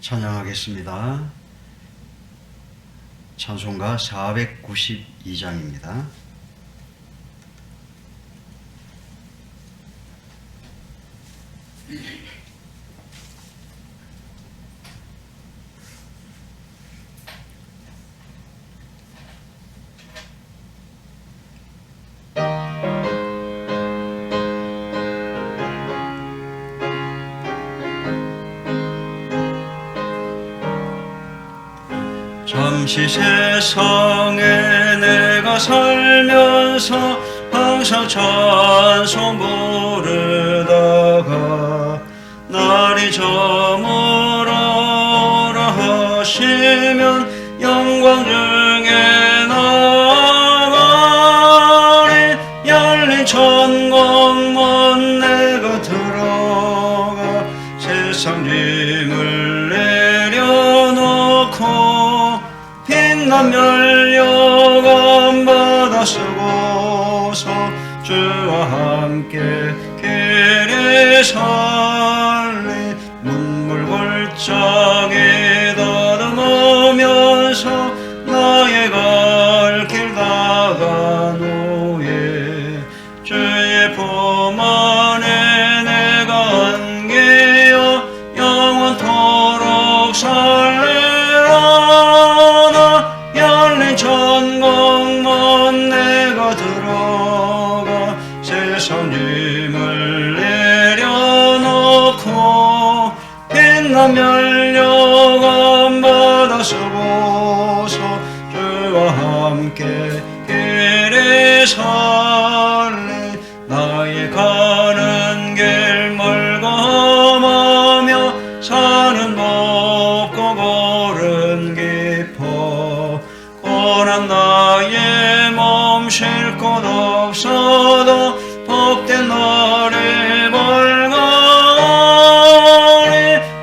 찬양하겠습니다. 찬송가 492장입니다. 잠시 세상에 내가 살면서 항상 찬송 부르다가 날이 저물어라 하시면 영광 중에 나가리 열린 천국문 내가 들어가 세상 짐을 내려놓고 빛난 면류관 받아 쓰고서 주와 함께 길이 살리 문물골짜기 더듬으면서 나의 갈 길 다간 후에 주의 품 안에 내가 안기어 영원토록 살리라 열린 천국문 내가 들어가 세상 짐을 내려놓고 빛난 면류관 받아 쓰고서 주와 함께 길이 살리 나의 가는 길 멀고 험하며 산은 높고 골은 깊어 고난 나의 몸 쉴 곳 없어도 복된 너를 벌거리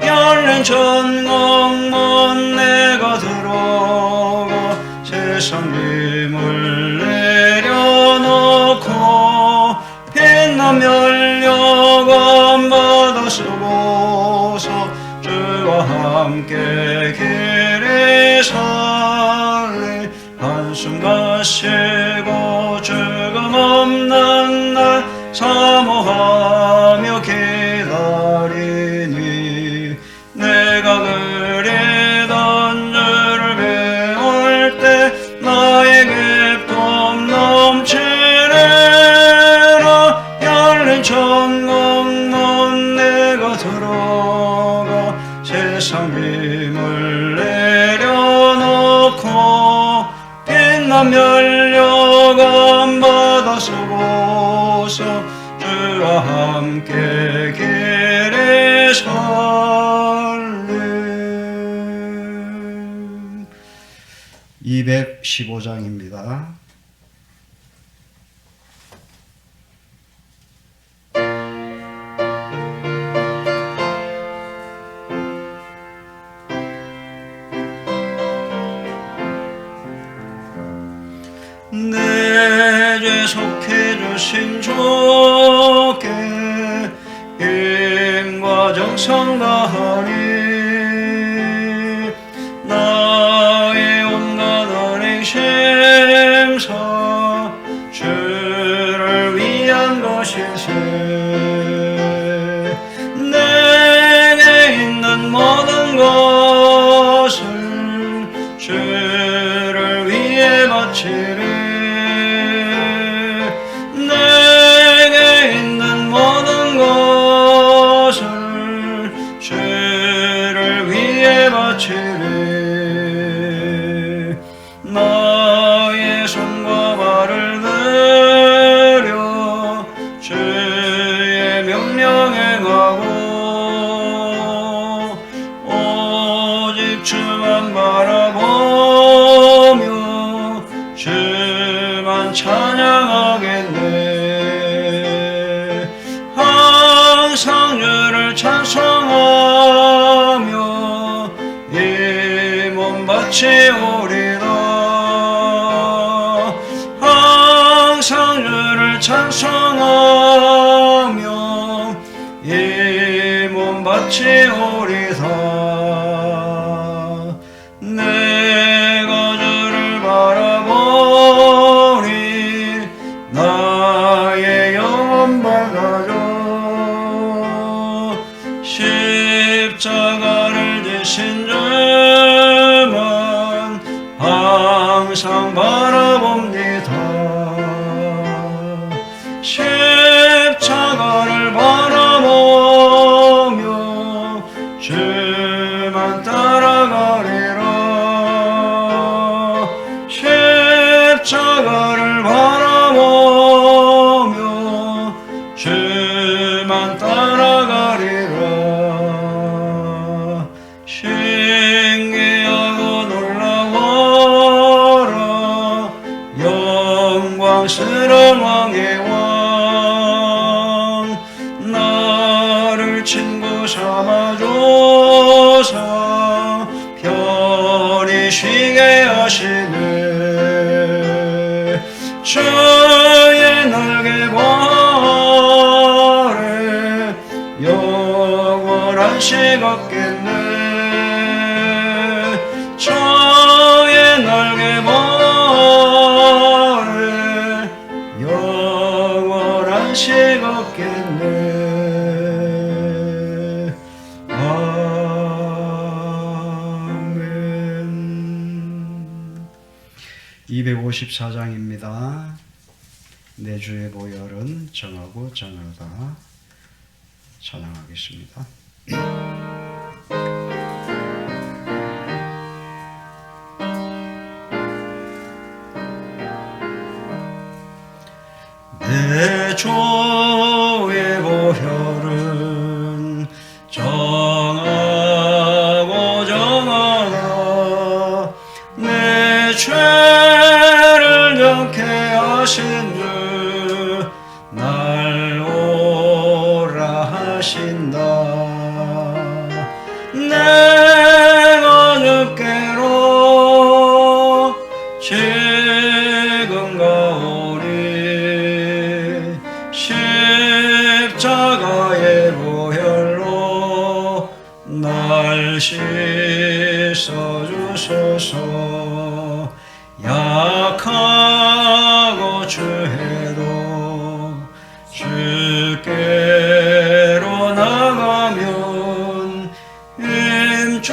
열린 천국문 내가 들어가 세상 짐을 내려놓고 빛난 면류관 받아 쓰고서 주와 함께 길이 살리 한숨 가시고 죽음 없는 날 사모하며 기다리니 내가 그리던 주를 배울 때 나의 기쁨 넘치리라 열린 천국문 내가 들어가 세상 짐을 내려놓고 빛난 면류관 받아 쓰고서 주와 함께 길이 살리 215장입니다. 내 죄 속해 주신 주께 힘과 정성 다하니 나의 온갖 은행 심사 주를 위한 것일세 내게 있는 모든 것을 주를 위해 바치리 내게 있는 모든 것을 주를 위해 바치리 나의 손과 발을 들여 주의 명령 행하고 오직 주만 바라보며 주만 찬양하겠네 항상 주를 찬송하며 이 몸 바치오리다 항상 주를 찬송하며 이 몸 바치오리다 십자가를 지신 주만 항상 바라봅니다. 십자가를 바라보며 주만 따라가리라. 십자가를 바라보며 주만 따라가리라. 신기하고 놀라워라. 영광스러운 왕의 왕 나를 친구 삼아줘서 편히 쉬게 하시네. 주의 날개 발에 영원한 시 걷겠네. 주의 날개 발에 영원한 시 걷겠네. 아멘. 254장입니다. 내 주의 보혈은 정하고 정하다. 찬양하겠습니다. 내 주의 보혈은 정하고 정하다. 내 죄를 정케 하신 주 날 오라 하신다. 내가 주께로 지금 가오리. 십자가의 보혈로 날 씻어주소서. 약하고 주해도 주께로 나가면 힘주시고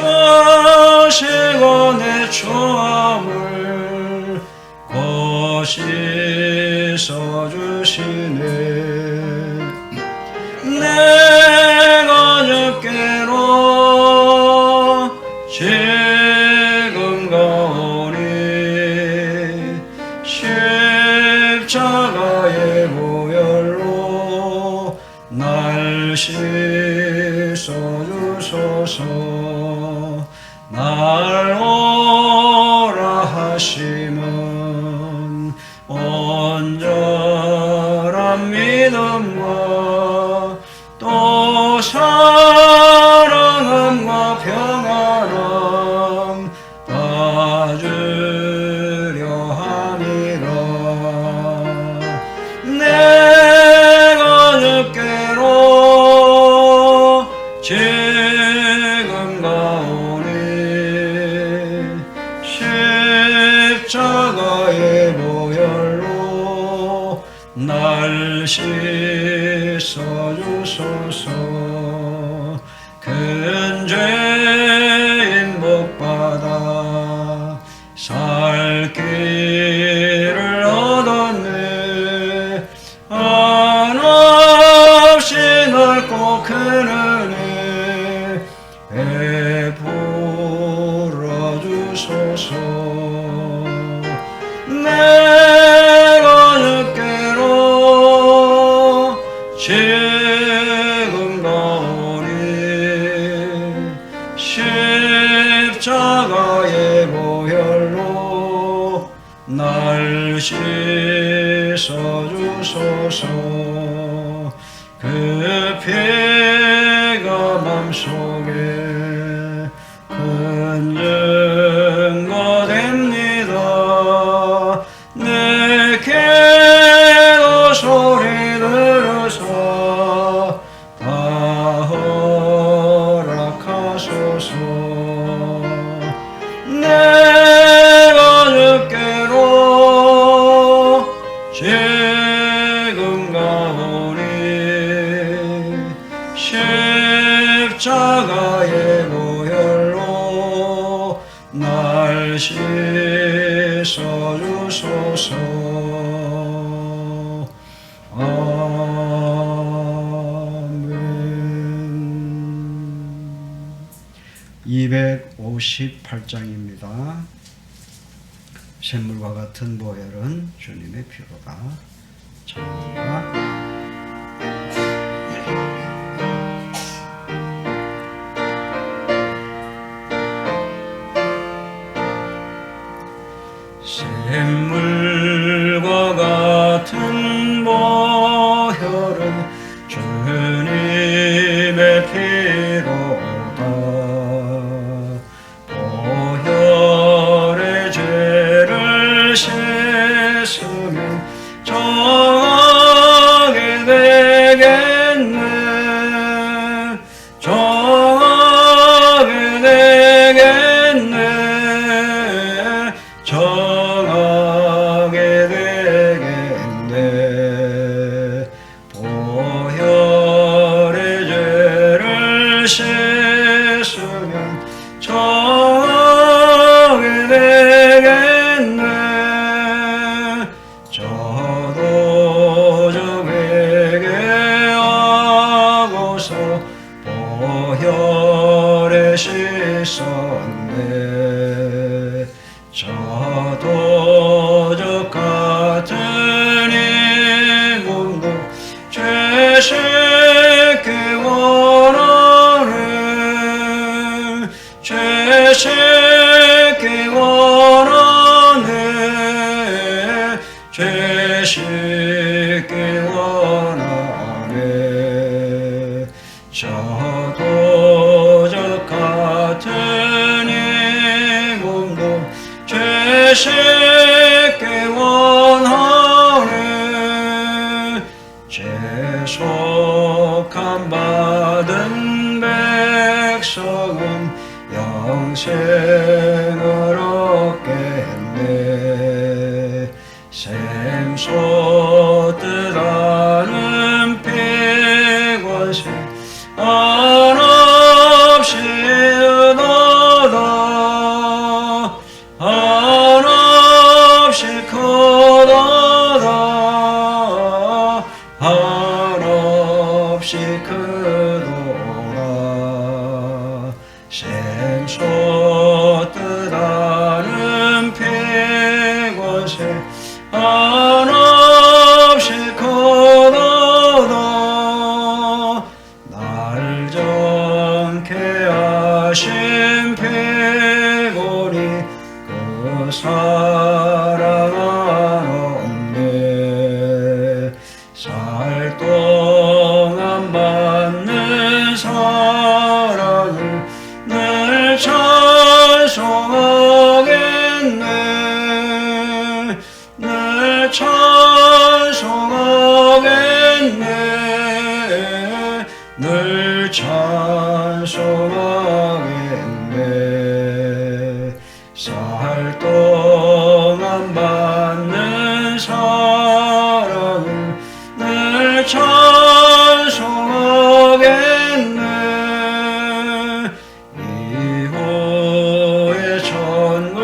내 죄함을 곧 씻어주시네. 내가 주께로 지금 가오니. 십자가의 보혈로 날 씻어주소서. 날 오라 하시면 온전한 믿음과 또 사랑함과 평안함 주려 함이라. 내가 주께로 지금 가오니. 십자가의 보혈로 날 씻어주소서. 큰 죄인 복받아 살 길을 얻었네. 한없이 넓고 큰 은혜 베풀어 주소서. 내가 주께로 지금 가오니. 십자가의 보혈로 날 씻어주소서. 그 피가 맘속에 큰 증거 됩니다. 내 기도 소리 들으사 다 허락하소서. 내가 주께로 지금 가오니. 십자가의 보혈로 날 씻어주소서. 아멘. 258장입니다. 샘물과 같은 보혈은 주님의 피로다. 찬양합니다. 샘물과 같은 보혈은 주님의 피로다. 보혈의 죄를 씻으면 정하게 되겠네. 정하게 되겠네. 정하게 되겠네. 보혈의 죄를 씻으면 정하게 되겠네. 저도 저 회개하고서 보혈에 씻었네. 저도 저 같은 이 몸도 죄 씻기 원하네. 죄 씻기 원하네. 죄 씻기 원하네. 저도 저 같은 이 몸도 죄 씻기 원하네. 죄속함 받은 백성은 영생을 얻겠네. 샘솟 뜻하는 피관세 한없이 크도다. 한없이 크도다. 한없이 크도다. 샘솟 뜻하는 피관세 한없이 크도다. 날 정케 하신 피고니 그 사랑 한없네. 살 동안 받는 사랑을 늘 찬송하겠네. 늘 찬송하겠네. 늘 찬송하겠네. 살 동안 받는 사랑을 늘 찬송하겠네. 이후에 천국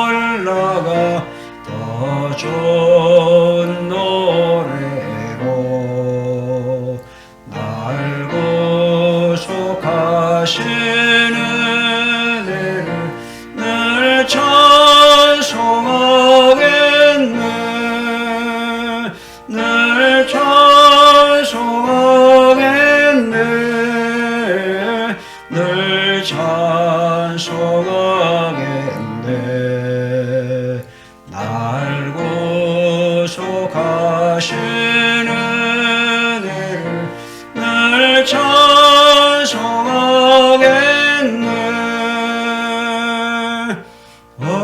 올라가 더 좋은 노래로 날 구속하시는 은혜를 늘 찬송하겠네. 늘 찬송하겠네. 늘 찬송하겠네. 날 구속하시는 은혜를 늘 찬송하겠네. 아멘.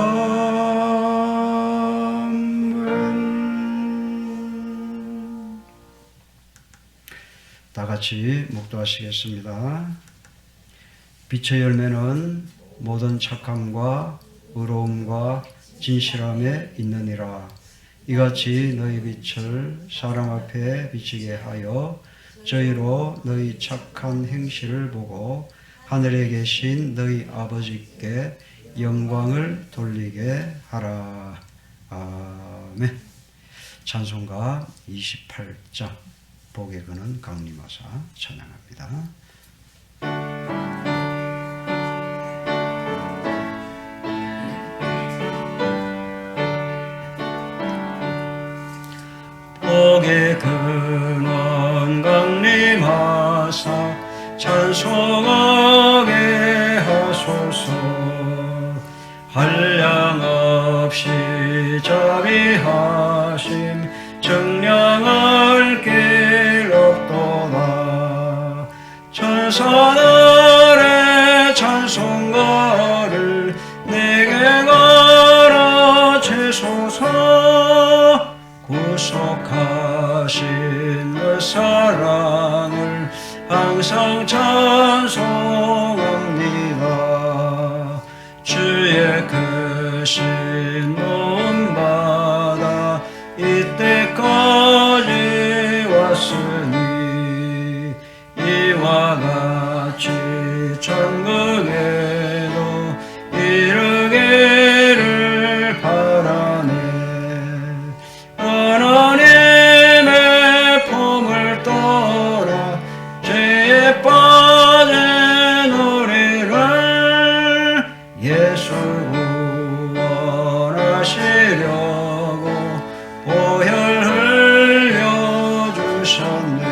다 같이 묵도하시겠습니다. 빛의 열매는 모든 착함과 의로움과 진실함에 있느니라. 이같이 너희 빛을 사람 앞에 비치게 하여 저희로 너희 착한 행실을 보고 하늘에 계신 너희 아버지께 영광을 돌리게 하라. 아멘. 찬송가 28장 복에 거는 강림하사 찬양합니다. 복에 근원 강림하사 찬송하게 하소서. 한량없이 자비하심 정량할 길 없도다. 천사들의 찬송가를 내게 가르치소서. 구속하신 그 사랑을 항상 찬송합니다. 주의 크신 모음 받아 이때까지 왔으니 이와 같이 천국에도 이르기를 바라네. 하나님의 품을 떠나 죄에 빠진 우리를 예수 구원하시려고 보혈 흘려주셨네.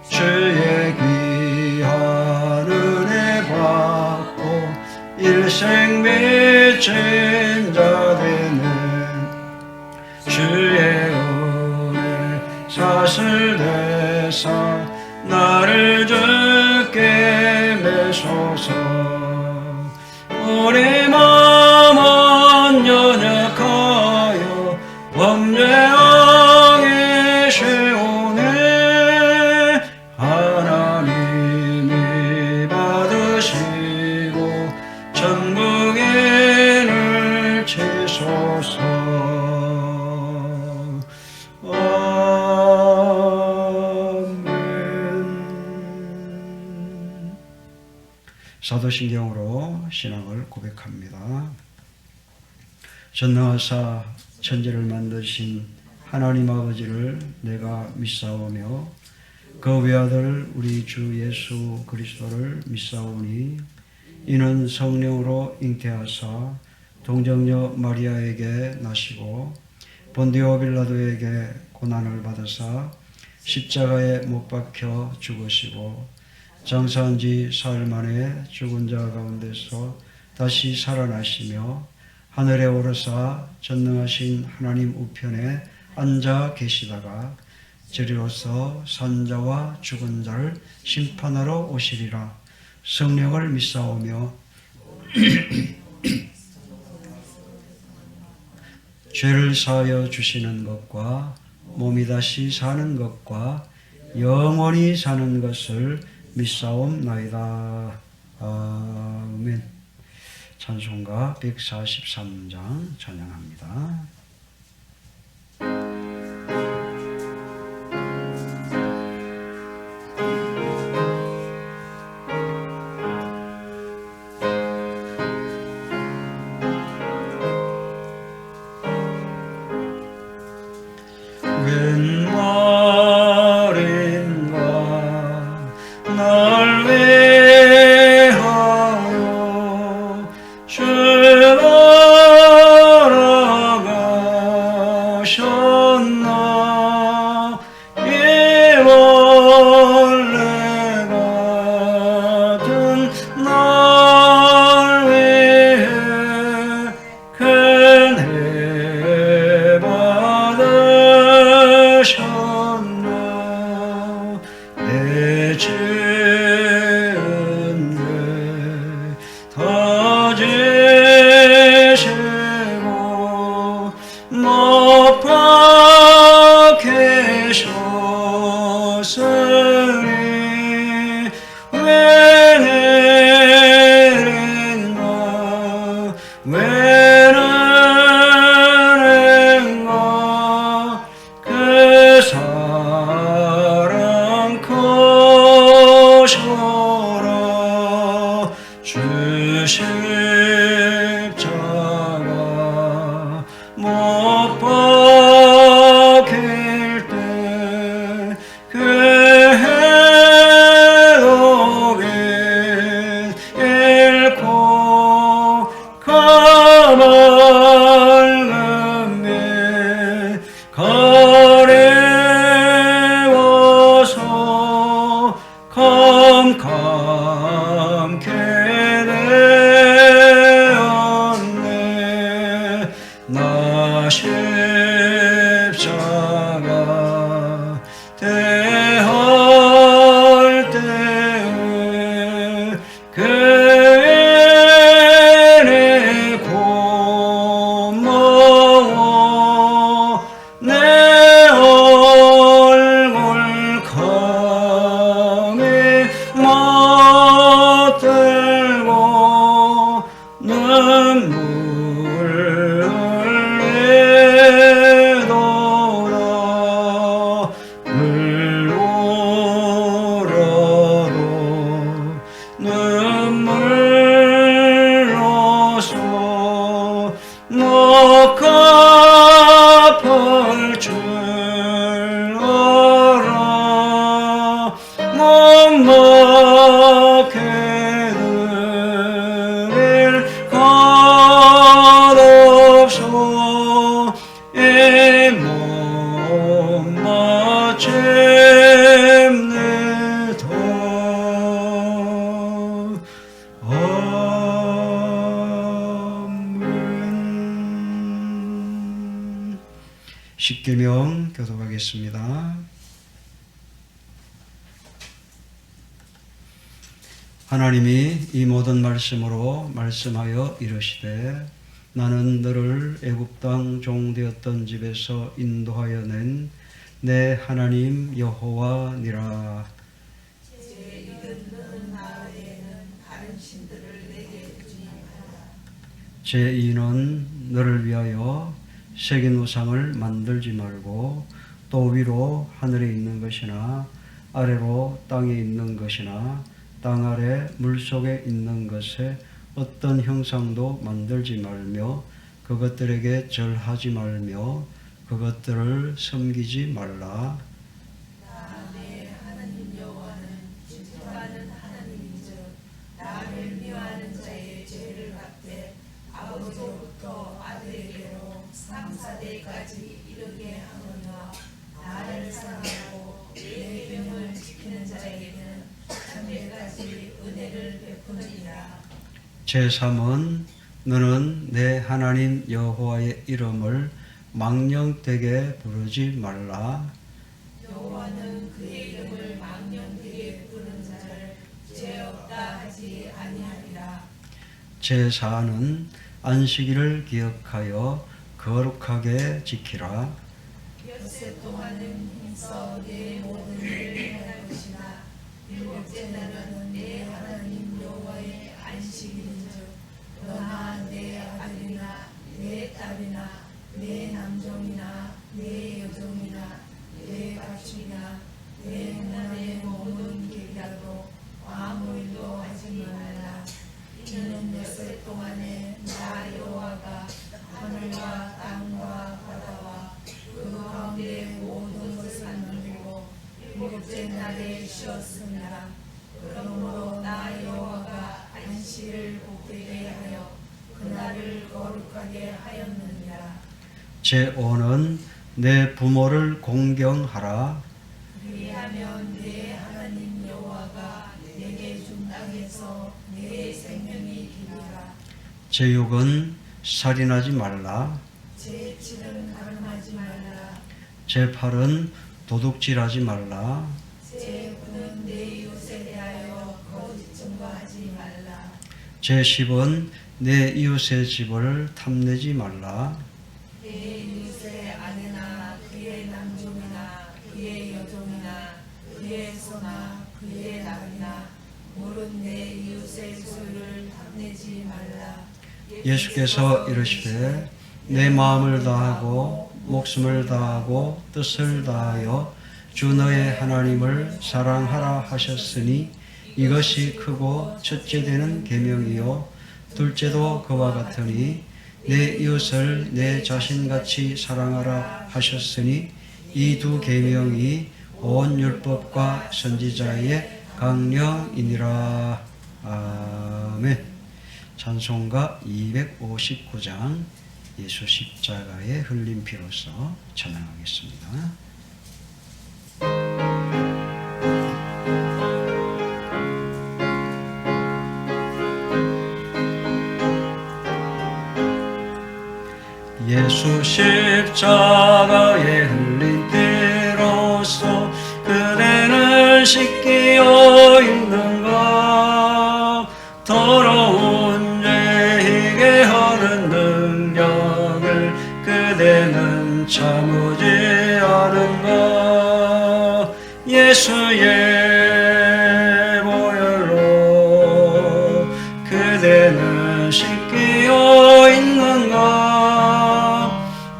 주의 귀한 은혜 받고 일생 미친 자 되네. 주의 은혜 사슬 대사 나를 주께 매소서. 우리 마음은 연약하여 범죄하기 쉬우네. 하나님이 받으시고 천국인을 치소서. 사도신경으로 신앙을 고백합니다. 전능하사 천지를 만드신 하나님 아버지를 내가 믿사오며 그 외아들 우리 주 예수 그리스도를 믿사오니 이는 성령으로 잉태하사 동정녀 마리아에게 나시고 본디오 빌라도에게 고난을 받으사 십자가에 못 박혀 죽으시고 장사한 지 사흘 만에 죽은 자 가운데서 다시 살아나시며 하늘에 오르사 전능하신 하나님 우편에 앉아 계시다가 저리로서 산자와 죽은 자를 심판하러 오시리라. 성령을 믿사오며 죄를 사하여 주시는 것과 몸이 다시 사는 것과 영원히 사는 것을 믿사옵나이다. 아멘. 찬송가 143장 찬양합니다. 웬 말인가 날 위하여 주 돌아가셨나. 이 원래 같은 날 위해 큰 해 받으셨나. 내 죄를 감게 되었네. 나 십자가 대할 때에 괜히 고마워. 내 얼굴 감히 맞들고 눈물 흘리도다. 울더라도 눈물로써 못 갚을 줄 알아. 못 먹게 드릴 것 없어. 이 몸 마침내다. 아멘. 십계명 교독하겠습니다. 하나님이 이 모든 말씀으로 말씀하여 이르시되 나는 너를 애굽 땅 종되었던 집에서 인도하여 낸 내 하나님 여호와니라. 제2는 너를 위하여 새긴 우상을 만들지 말고 또 위로 하늘에 있는 것이나 아래로 땅에 있는 것이나 땅 아래 물속에 있는 것에 어떤 형상도 만들지 말며 그것들에게 절하지 말며 그것들을 섬기지 말라. 내 하나님 여호와는 질투하는 하나님인즉 나를 미워하는 자의 죄를 갚되 아버지로부터 아들에게로 3-4대까지 이르게 하느니라. 나를 사랑하고 내 명을 지키는 자에게는 3대까지 은혜를 베푸느니라. 제3은 너는 내 하나님 여호와의 이름을 망령되게 부르지 말라. 여호와는 그의 이름을 망령되게 부르는 자를 죄 없다 하지 아니하리라. 제4는 안식일을 기억하여 거룩하게 지키라. 엿새 동안은 힘써 내 모든 일을 할 것이나 일곱째 날은 내 하나님 여호와의 안식일인즉 너나 내 아들이나 내 딸이나 내 남종이나 내 여종이나 내 가축이나 내 문안에 머문 객이라도 아무 일도 하지 말라. 이는 엿새 동안에 나 여호와가 하늘과 땅과 바다와 그 가운데 모든 것을 만들고 일곱째 날에 쉬었습니다. 그러므로 나 여호와가 안식일을 복되게 하여 그날을 거룩하게 하였느니라. 제5는 내 부모를 공경하라. 그리하면 내 하나님 여호와가 내게 준 땅에서 내 생명이 기리라. 제6은 살인하지 말라. 제7은 가늠하지 말라. 제8은 도둑질하지 말라. 제9는 내 이웃에 대하여 거짓 증거하지 말라. 제10은 내 이웃의 집을 탐내지 말라. 내 이웃의 아내나 그의 남종이나 그의 여종이나 그의 소나 그의 낙이나 물은 내 이웃의 소유를 탐내지 말라. 예수께서 이르시되 내 마음을 다하고 목숨을 다하고 뜻을 다하여 주 너의 하나님을 사랑하라 하셨으니 이것이 크고 첫째 되는 계명이요 둘째도 그와 같으니 내 이웃을 내 자신같이 사랑하라 하셨으니 이 두 계명이 온 율법과 선지자의 강령이니라. 아멘. 찬송가 259장 예수 십자가의 흘린 피로써 찬양하겠습니다. 예수 십자가에 흘린 피로써 그대는 씻기어 있는가. 더러운 죄에게 하는 능력을 그대는 참으지 않은가. 예수의 보혈로 그대는 씻기어 있는가.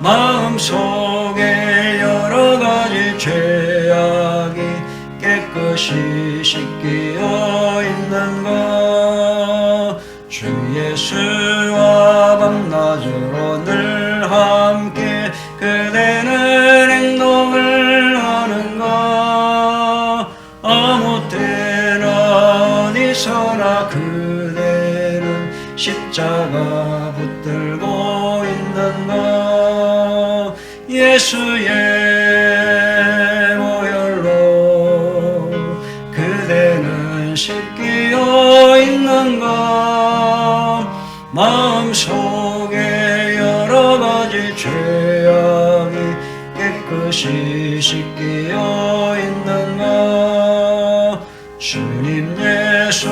마음속에 여러 가지 죄악이 깨끗이 씻기어 있는가. 주 예수와 밤낮으로 늘 함께 그대는 행동을 하는가. 아무 때나 어디서나 그대는 십자가 붙들고 있는가. 예수의 보혈로 그대는 씻기어 있는가. 마음속에 여러 가지 죄악이 깨끗이 씻기어 있는가. 주님 예수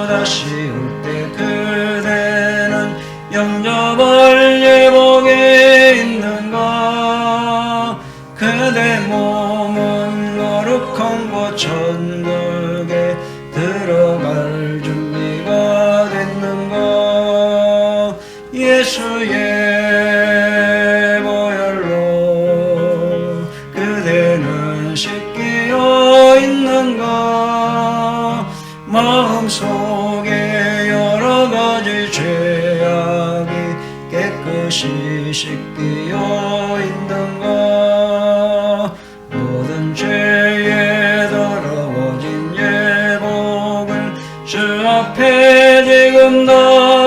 다시 올 때 그대는 영접할 예복에 있는가. 그대 몸은 거룩한 곳 천국에 들어갈 준비가 됐는가. 예수의 보혈로 그대는 씻기어 있는가. 마음속에 여러 가지 죄악이 깨끗이 씻기어 있는가. 모든 죄에 더러워진 예복을 주 앞에 지금 다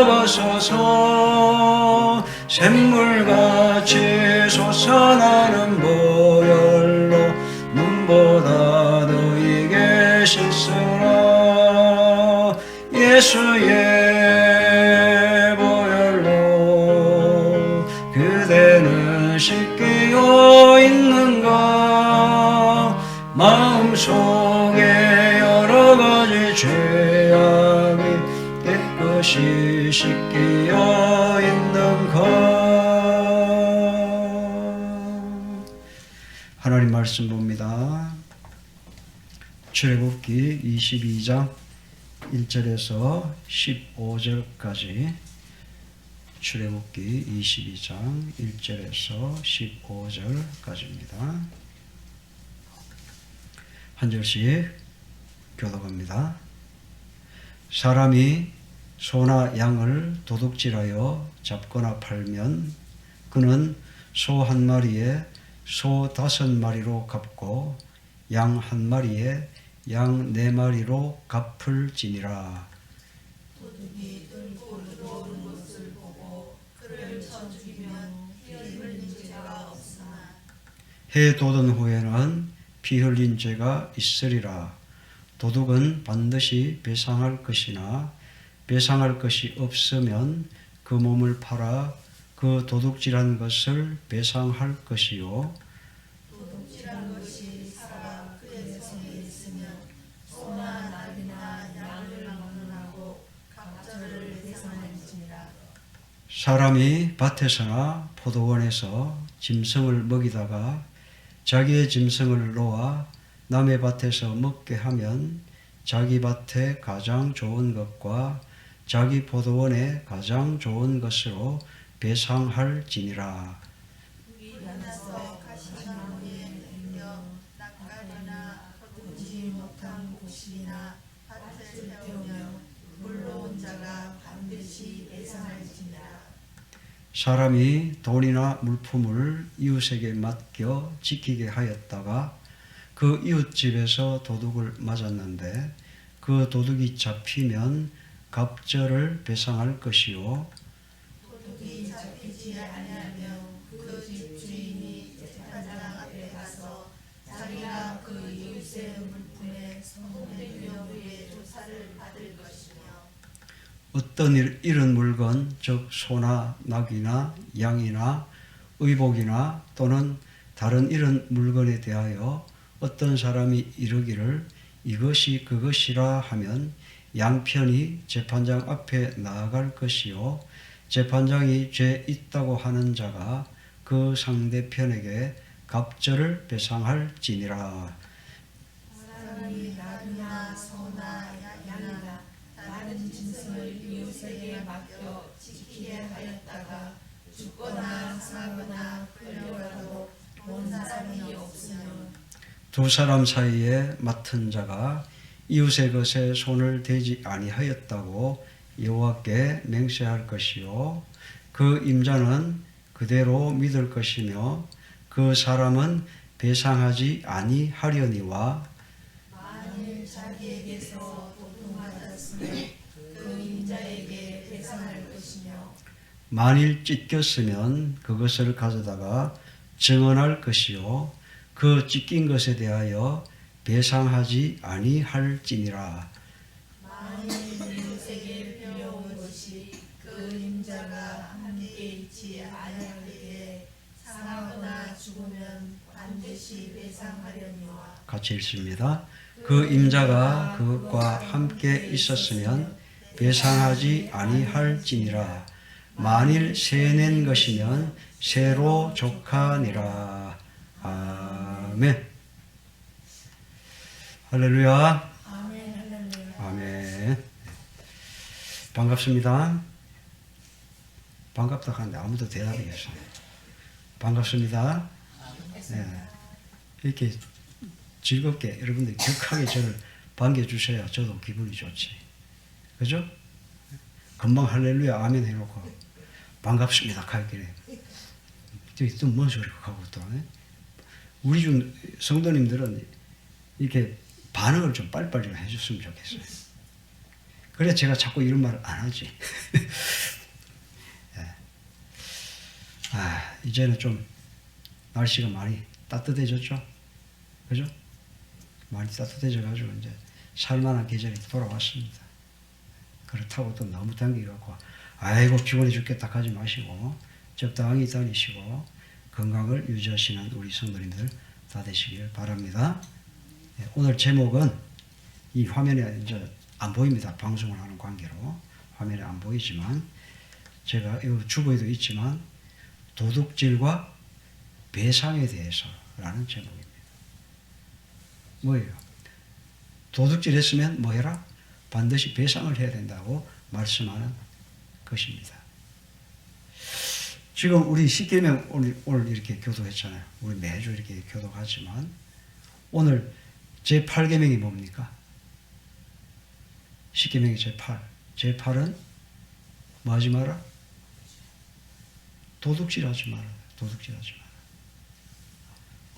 벗어서 샘물같이 솟아나는 보혈로 눈보다 너에게 씻으라. 예수의 보혈로 그대는 씻기어 있는가. 마음속에 여러 가지 죄악이 깨끗이 씻기어 있는가. 하나님 말씀 봅니다. 출애굽기 22장 1절에서 15절까지. 출애굽기 22장 1절에서 15절까지입니다. 한 절씩 교독합니다. 사람이 소나 양을 도둑질하여 잡거나 팔면 그는 소 한 마리에 소 5마리로 갚고 양 한 마리에 양 4마리로 갚을지니라. 도둑이 뚫고 들어오는 것을 보고 그를 쳐 죽이면 피 흘린 죄가 없으나 해 돋은 후에는 피 흘린 죄가 있으리라. 도둑은 반드시 배상할 것이나 배상할 것이 없으면 그 몸을 팔아 그 도둑질한 것을 배상할 것이요. 도둑질한 것이 살아 그의 손에 있으면 소나 나귀나 양을 막론하고 갑절을 배상할지니라. 사람이 밭에서나 포도원에서 짐승을 먹이다가 자기의 짐승을 놓아 남의 밭에서 먹게 하면 자기 밭에 가장 좋은 것과 자기 포도원에 가장 좋은 것으로 배상할지니라. 일어나서 가시나무에 댕겨 낚아거나 거두지 못한 곡식이나 밭을 태우며 물로 온 자가 반드시 배상할지니라. 사람이 돈이나 물품을 이웃에게 맡겨 지키게 하였다가 그 이웃집에서 도둑을 맞았는데 그 도둑이 잡히면 갑절을 배상할 것이요. 도둑이 잡히지 아니하며 그 집 주인이 재판장 앞에 가서 자기가 그 이웃의 물품에 손해되며 후에 조사를 받을 것이며 어떤 이런 물건 즉 소나 낙이나 양이나 의복이나 또는 다른 이런 물건에 대하여 어떤 사람이 이르기를 이것이 그것이라 하면 양편이 재판장 앞에 나아갈 것이요 재판장이 죄 있다고 하는 자가 그 상대편에게 갑절을 배상할지니라. 사람이 나그나 소나 양이나 다른 짐승을 이웃에게 맡겨 지키게 하였다가 죽거나 사거나 끌려가도 본 사람이 없으면 두 사람 사이에 맡은 자가 이웃의 것에 손을 대지 아니하였다고 여호와께 맹세할 것이요 그 임자는 그대로 믿을 것이며 그 사람은 배상하지 아니하려니와 만일 자기에게서 도둑맞았으면 그 임자에게 배상할 것이며 만일 찢겼으면 그것을 가져다가 증언할 것이요 그 찢긴 것에 대하여 배상하지 아니할지니라. 만일 이웃에게 빌려온 것이 그 임자가 함께 있지 아니할 때에 상하거나 죽으면 반드시 배상하려니와 같이 읽습니다. 그 임자가 그것과 함께 있었으면 배상하지 아니할지니라. 만일 세낸 것이면 세로 족하니라. 아멘. 할렐루야. 아멘 할렐루야. 아멘. 반갑습니다. 반갑다 하는데 아무도 대답이 없어요. 반갑습니다. 네. 이렇게 즐겁게 여러분들 격하게 저를 반겨주셔야 저도 기분이 좋지. 그죠? 금방 할렐루야 아멘 해놓고 반갑습니다 가길래 또 뭔 소리가 가고 또 우리 중 성도님들은 이렇게 반응을 좀 빨리빨리 해줬으면 좋겠어요. 그래 제가 자꾸 이런 말을 안 하지. 네. 이제는 좀 날씨가 많이 따뜻해졌죠? 그죠? 많이 따뜻해져가지고 이제 살만한 계절이 돌아왔습니다. 그렇다고 또 너무 당기갖고 아이고 피곤해 죽겠다 하지 마시고 적당히 다니시고 건강을 유지하시는 우리 성도님들 다 되시길 바랍니다. 네, 오늘 제목은 이 화면에 이제 안 보입니다. 방송을 하는 관계로 화면에 안 보이지만 제가 이 주보에도 있지만 도둑질과 배상에 대해서라는 제목입니다. 뭐예요? 도둑질했으면 뭐 해라? 반드시 배상을 해야 된다고 말씀하는 것입니다. 지금 우리 십계명 오늘 이렇게 교도했잖아요. 우리 매주 이렇게 교도하지만 오늘 제8계명이 뭡니까? 십계명이 제8. 제8은 뭐 하지 마라? 도둑질하지 마라. 도둑질하지 마라.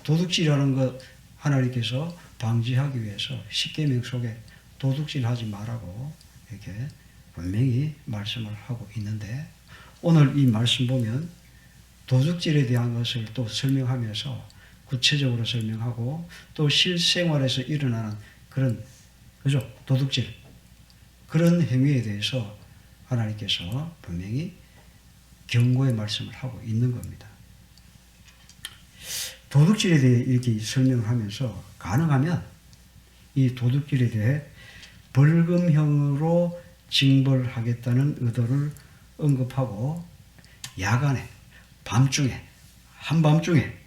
도둑질하는 것 하나님께서 방지하기 위해서 십계명 속에 도둑질하지 말라고 이렇게 분명히 말씀을 하고 있는데 오늘 이 말씀 보면 도둑질에 대한 것을 또 설명하면서 구체적으로 설명하고 또 실생활에서 일어나는 그런 그죠? 도둑질 그런 행위에 대해서 하나님께서 분명히 경고의 말씀을 하고 있는 겁니다. 도둑질에 대해 이렇게 설명을 하면서 가능하면 이 도둑질에 대해 벌금형으로 징벌하겠다는 의도를 언급하고 야간에 밤중에 한밤중에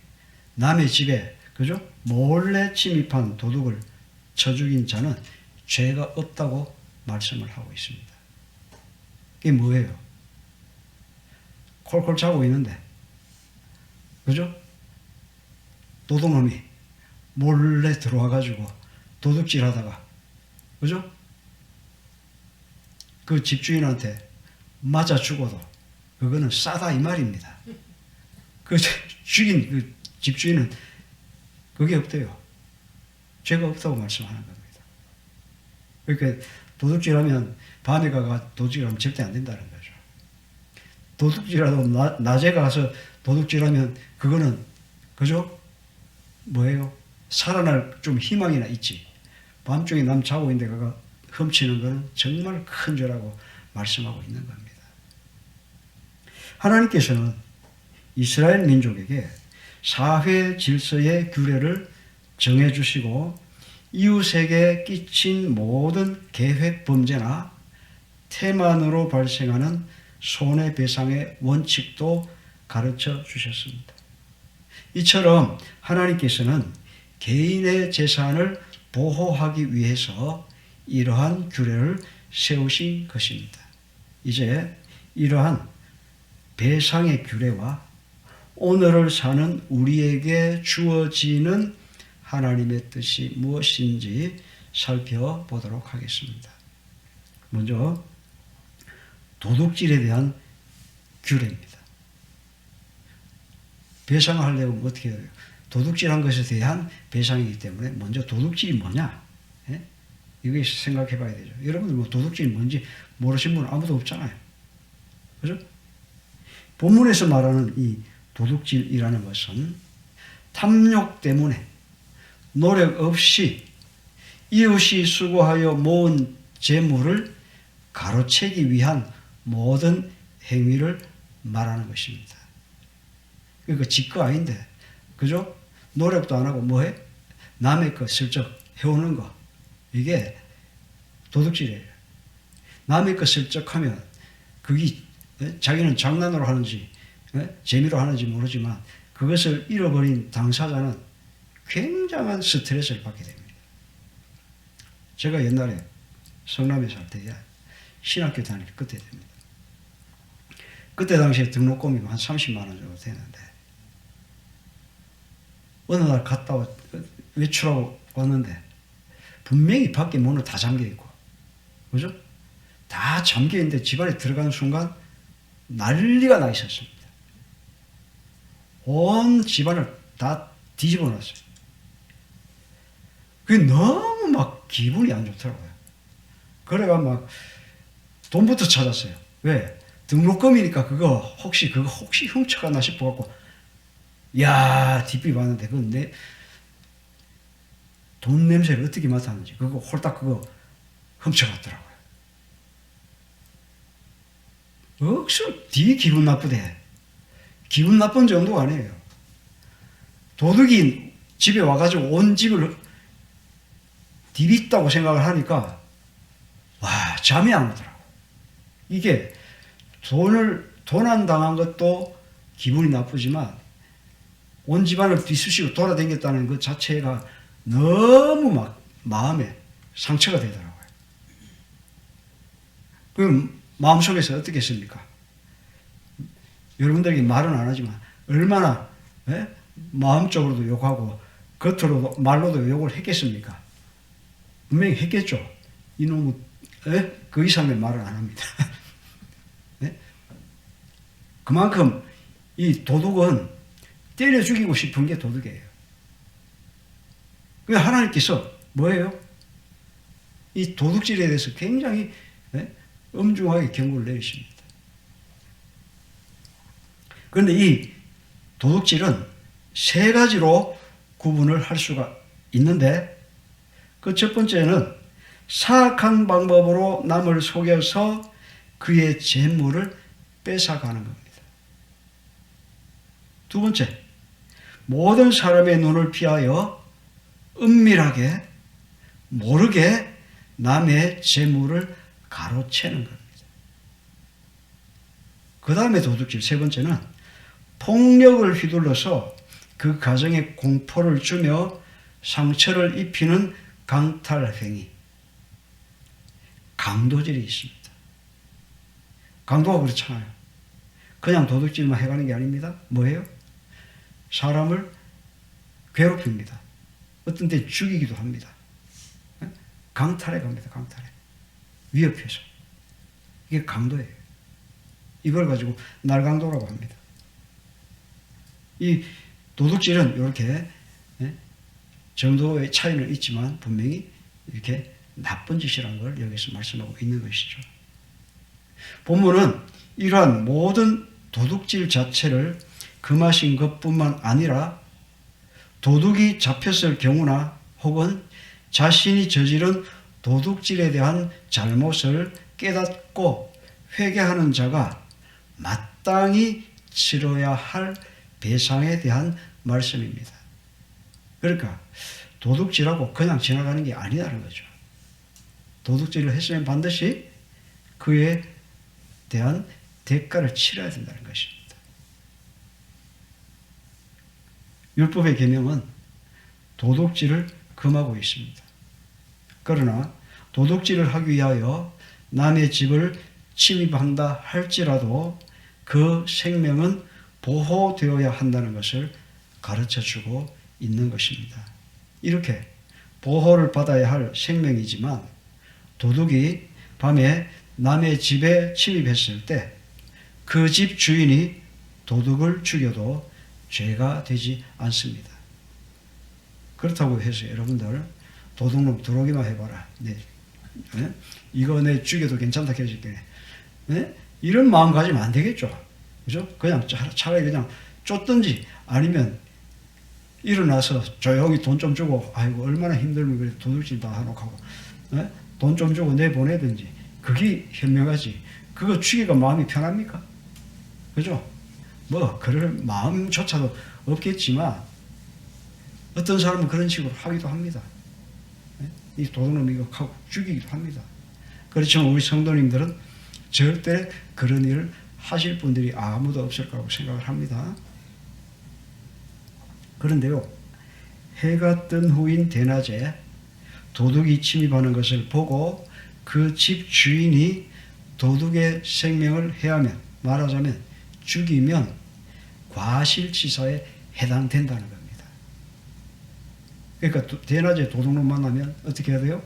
남의 집에 그죠? 몰래 침입한 도둑을 쳐 죽인 자는 죄가 없다고 말씀을 하고 있습니다. 이게 뭐예요? 콜콜 자고 있는데 그죠? 도둑놈이 몰래 들어와가지고 도둑질하다가 그죠? 그 집주인한테 맞아 죽어도 그거는 싸다 이 말입니다. 그 죽인 그 집주인은 그게 없대요. 죄가 없다고 말씀하는 겁니다. 그러니까 도둑질하면 밤에 가가 도둑질하면 절대 안 된다는 거죠. 도둑질하도 낮에 가서 도둑질하면 그거는 그죠? 뭐예요? 살아날 좀 희망이나 있지. 밤중에 남 자고 있는데 가가 훔치는 것은 정말 큰 죄라고 말씀하고 있는 겁니다. 하나님께서는 이스라엘 민족에게 사회 질서의 규례를 정해주시고 이웃에게 끼친 모든 계획 범죄나 태만으로 발생하는 손해배상의 원칙도 가르쳐 주셨습니다. 이처럼 하나님께서는 개인의 재산을 보호하기 위해서 이러한 규례를 세우신 것입니다. 이제 이러한 배상의 규례와 오늘을 사는 우리에게 주어지는 하나님의 뜻이 무엇인지 살펴보도록 하겠습니다. 먼저 도둑질에 대한 규례입니다. 배상을 하려면 어떻게 해요? 도둑질한 것에 대한 배상이기 때문에 먼저 도둑질이 뭐냐? 예? 이거 생각해 봐야 되죠. 여러분들 뭐 도둑질이 뭔지 모르신 분 아무도 없잖아요. 그죠? 본문에서 말하는 이 도둑질이라는 것은 탐욕 때문에 노력 없이 이웃이 수고하여 모은 재물을 가로채기 위한 모든 행위를 말하는 것입니다. 그러니까 지거 아닌데, 그죠? 노력도 안 하고 뭐해? 남의 거 슬쩍 해오는 거. 이게 도둑질이에요. 남의 거 슬쩍 하면 그게 자기는 장난으로 하는지 재미로 하는지 모르지만 그것을 잃어버린 당사자는 굉장한 스트레스를 받게 됩니다. 제가 옛날에 성남에 살 때에 신학교 다닐 그때 됩니다. 그때 당시에 등록금이 한 30만 원 정도 되는데 어느 날 갔다 외출하고 왔는데 분명히 밖에 문은 다 잠겨 있고, 그죠? 다 잠겨 있는데 집안에 들어가는 순간 난리가 나 있었습니다. 온 집안을 다 뒤집어 놨어요. 그게 너무 막 기분이 안 좋더라고요. 그래가 막 돈부터 찾았어요. 왜? 등록금이니까 그거 혹시 훔쳐갔나 싶어갖고, 야, 뒷비 봤는데 그건 내 돈 냄새를 어떻게 맡았는지 그거 홀딱 그거 훔쳐갔더라고요. 억수로 되게 기분 나쁘대. 기분 나쁜 정도가 아니에요. 도둑이 집에 와가지고 온 집을 디빗다고 생각을 하니까 와, 잠이 안 오더라고. 이게 도난 당한 것도 기분이 나쁘지만 온 집안을 뒤쑤시고 돌아다녔다는 것 자체가 너무 막 마음에 상처가 되더라고요. 그럼 마음속에서 어떻게 했습니까? 여러분들에게 말은 안 하지만 얼마나 마음적으로도 욕하고 겉으로도 말로도 욕을 했겠습니까? 분명히 했겠죠. 이놈의 그 이상의 말을 안 합니다. 네? 그만큼 이 도둑은 때려 죽이고 싶은 게 도둑이에요. 그래서 하나님께서 뭐예요? 이 도둑질에 대해서 굉장히 엄중하게 경고를 내리십니다. 그런데 이 도둑질은 세 가지로 구분을 할 수가 있는데, 그 첫 번째는 사악한 방법으로 남을 속여서 그의 재물을 뺏어가는 겁니다. 두 번째, 모든 사람의 눈을 피하여 은밀하게 모르게 남의 재물을 가로채는 겁니다. 그 다음에 도둑질 세 번째는 폭력을 휘둘러서 그 가정에 공포를 주며 상처를 입히는 강탈행위, 강도질이 있습니다. 강도가 그렇잖아요. 그냥 도둑질만 해가는 게 아닙니다. 뭐예요? 사람을 괴롭힙니다. 어떤 때 죽이기도 합니다. 강탈해 갑니다. 강탈해. 위협해서. 이게 강도예요. 이걸 가지고 날강도라고 합니다. 이 도둑질은 이렇게 정도의 차이는 있지만 분명히 이렇게 나쁜 짓이라는 걸 여기서 말씀하고 있는 것이죠. 본문은 이러한 모든 도둑질 자체를 금하신 것뿐만 아니라 도둑이 잡혔을 경우나 혹은 자신이 저지른 도둑질에 대한 잘못을 깨닫고 회개하는 자가 마땅히 치러야 할 배상에 대한 말씀입니다. 그러니까 도둑질하고 그냥 지나가는 게 아니라는 거죠. 도둑질을 했으면 반드시 그에 대한 대가를 치러야 된다는 것입니다. 율법의 계명은 도둑질을 금하고 있습니다. 그러나 도둑질을 하기 위하여 남의 집을 침입한다 할지라도 그 생명은 보호되어야 한다는 것을 가르쳐주고 있는 것입니다. 이렇게 보호를 받아야 할 생명이지만 도둑이 밤에 남의 집에 침입했을 때 그 집 주인이 도둑을 죽여도 죄가 되지 않습니다. 그렇다고 해서 여러분들 도둑놈 들어오기만 해봐라. 네. 네? 이거 내 죽여도 괜찮다 해줄게. 네? 이런 마음 가지면 안 되겠죠. 그죠? 그냥 차라리 그냥 쫓든지 아니면 일어나서 조용히 돈 좀 주고 아이고 얼마나 힘들면 그래 도둑질 다 해놓고 네? 돈 좀 주고 내보내든지 그게 현명하지. 그거 죽이가 마음이 편합니까? 그죠? 뭐 그럴 마음조차도 없겠지만 어떤 사람은 그런 식으로 하기도 합니다. 네? 이 도둑놈 이거 하고 죽이기도 합니다. 그렇지만 우리 성도님들은 절대 그런 일을 하실 분들이 아무도 없을 거라고 생각을 합니다. 그런데요, 해가 뜬 후인 대낮에 도둑이 침입하는 것을 보고 그 집 주인이 도둑의 생명을 해하면, 말하자면 죽이면 과실치사에 해당된다는 겁니다. 그러니까 대낮에 도둑놈 만나면 어떻게 해야 돼요?